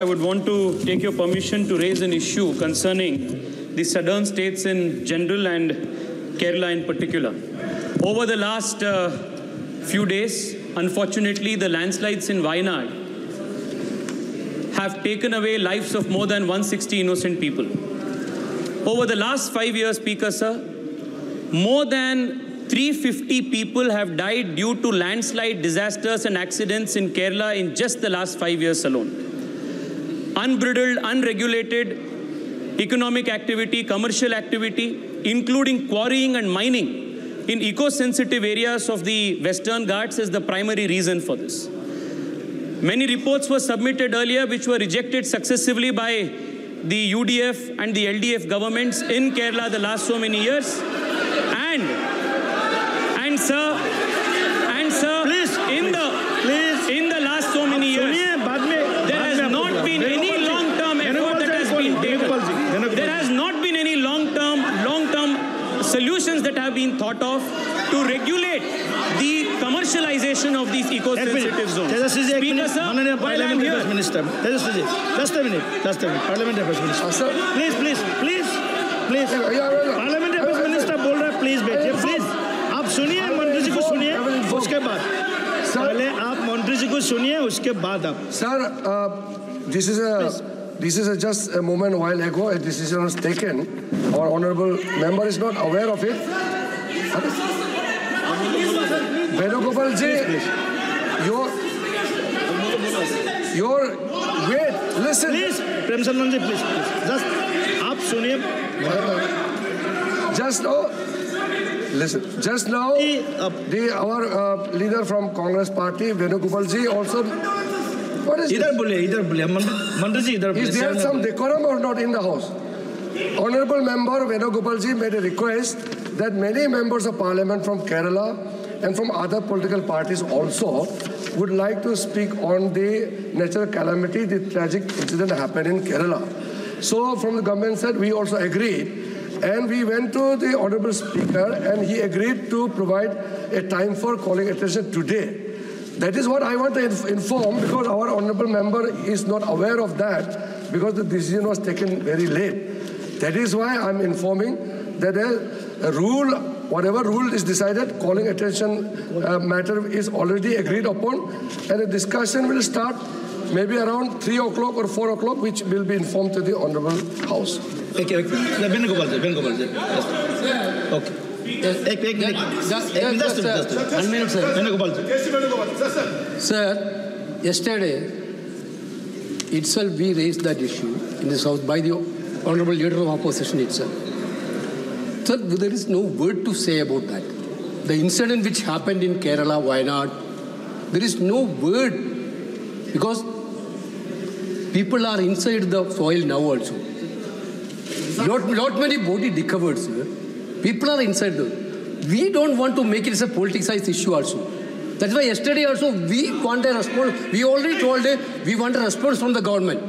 I would want to take your permission to raise an issue concerning the southern states in general and Kerala in particular. Over the last few days, unfortunately, the landslides in Wayanad have taken away lives of more than 160 innocent people. Over the last 5 years, Speaker Sir, more than 350 people have died due to landslide disasters and accidents in Kerala in just the last 5 years alone. Unbridled, unregulated economic activity, commercial activity, including quarrying and mining in eco-sensitive areas of the Western Ghats is the primary reason for this. Many reports were submitted earlier which were rejected successively by the UDF and the LDF governments in Kerala the last so many years. And sir, please, in the last so many years, there has not been any long-term effort that has been taken. There has not been any long-term solutions that have been thought of to regulate the commercialization of these eco-sensitive zones. Speaker, sir, while I'm here. Minister, just a minute. Parliament Affairs Minister. Sir, please. Parliament Affairs Minister बोल रहा है, please बैठिए, please. आप सुनिए मंत्री जी को सुनिए, उसके बाद. पहले आप मंत्री जी को सुनिए, उसके बाद आप. Sir, this is just a moment while ago a decision was taken. Our honourable member is not aware of it. Venugopal ji, wait, listen. Please, Prem Salman ji, please. Just, आप सुनिए. Just now, our leader from Congress Party, Venugopal ji, also. What is इधर बोले, मंत्री जी इधर बोले. Is there some decorum or not in the house? Honourable member Venugopal ji made a request that many members of Parliament from Kerala and from other political parties also would like to speak on the natural calamity, the tragic incident that happened in Kerala. So from the government side, we also agreed, and we went to the Honourable Speaker, and he agreed to provide a time for calling attention today. That is what I want to inform, because our Honourable member is not aware of that, because the decision was taken very late. That is why I'm informing that a rule, whatever rule is decided, calling attention matter is already agreed upon, and a discussion will start maybe around 3 o'clock or 4 o'clock, which will be informed to the Honourable House. Okay. Venugopal ji. Okay. Just 1 minute, sir. Venugopal ji. Sir, yesterday itself we raised that issue in this house by the Honourable Leader of Opposition itself. Sir, there is no word to say about that. The incident which happened in Kerala, Wayanad, there is no word, because people are inside the soil now also. Not many body recovered, sir. People are inside the. We don't want to make it as a politicized issue also. That's why yesterday also we want a response. We already told we want a response from the government.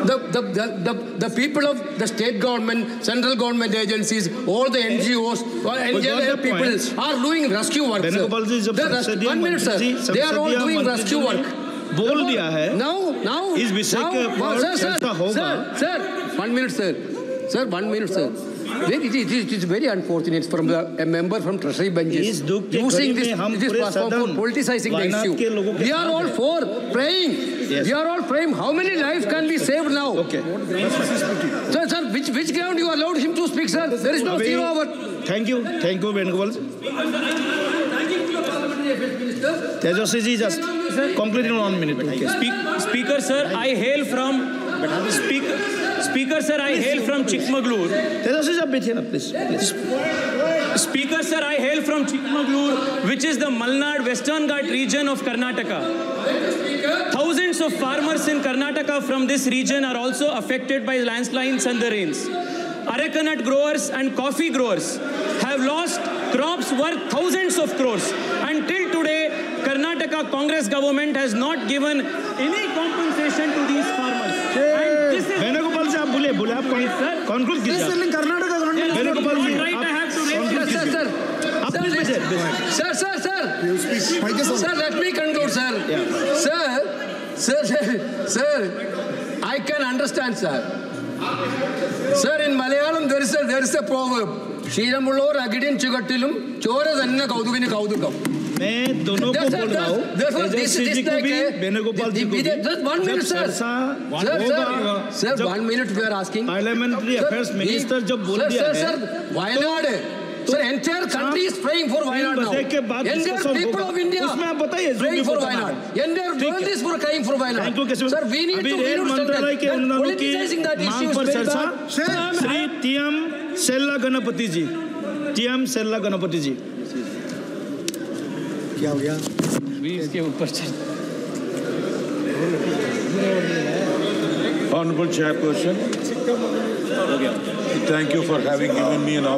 The people of the state government, central government agencies, all the NGOs, NGO people are doing rescue work. 1 minute, sir. They are all doing rescue work. बोल दिया है. Now. इस विषय के Sir, 1 minute, sir. Sir, 1 minute, sir. It is very unfortunate from a member from Treasury benches using this platform for politicizing the issue. We are all for praying. Yes. We are all praying. How many lives can be saved now? Okay. Sir, which ground you allowed him to speak, sir? There is no zero hour. Thank you, Venugopal. Tejasvi ji, just conclude in 1 minute. Okay. Speaker, sir, I hail from Chikmagalur. Speaker, sir, I hail from Chikmagalur, which is the Malnad Western Ghat region of Karnataka. Thousands of farmers in Karnataka from this region are also affected by landslides and the rains. Areca nut growers and coffee growers have lost crops worth thousands of crores. Until today, Karnataka Congress government has not given any compensation to these farmers. Venugopal ji, आप बोले आप conclude कीजिए. Karnataka government. Venugopal ji, right, I have to raise. Sir, let me conclude, sir. Yeah. Sir, understand, sir. Sir, in Malayalam there is a proverb. Sheeramullor agidin chugattilum chora thanne kauduvinu kaudukam. मैं दोनों को बोल रहा हूँ, तेजस्वी जी को भी, वेणुगोपाल जी को भी। Just 1 minute, sir. Sir, 1 minute we are asking. Parliamentary affairs minister जब बोल दिया है, Sir, Wayanad. Sir, entire country is praying for Wayanad now. Entire people of India praying for Wayanad. Entire world is praying for Wayanad. Sir, we need to politicizing that issue is very bad. Shri TM Sella Ganapati ji, TM Sella Ganapati ji, क्या हो गया? इसके ऊपर Honorable Chairperson, thank you for having given me an opportunity.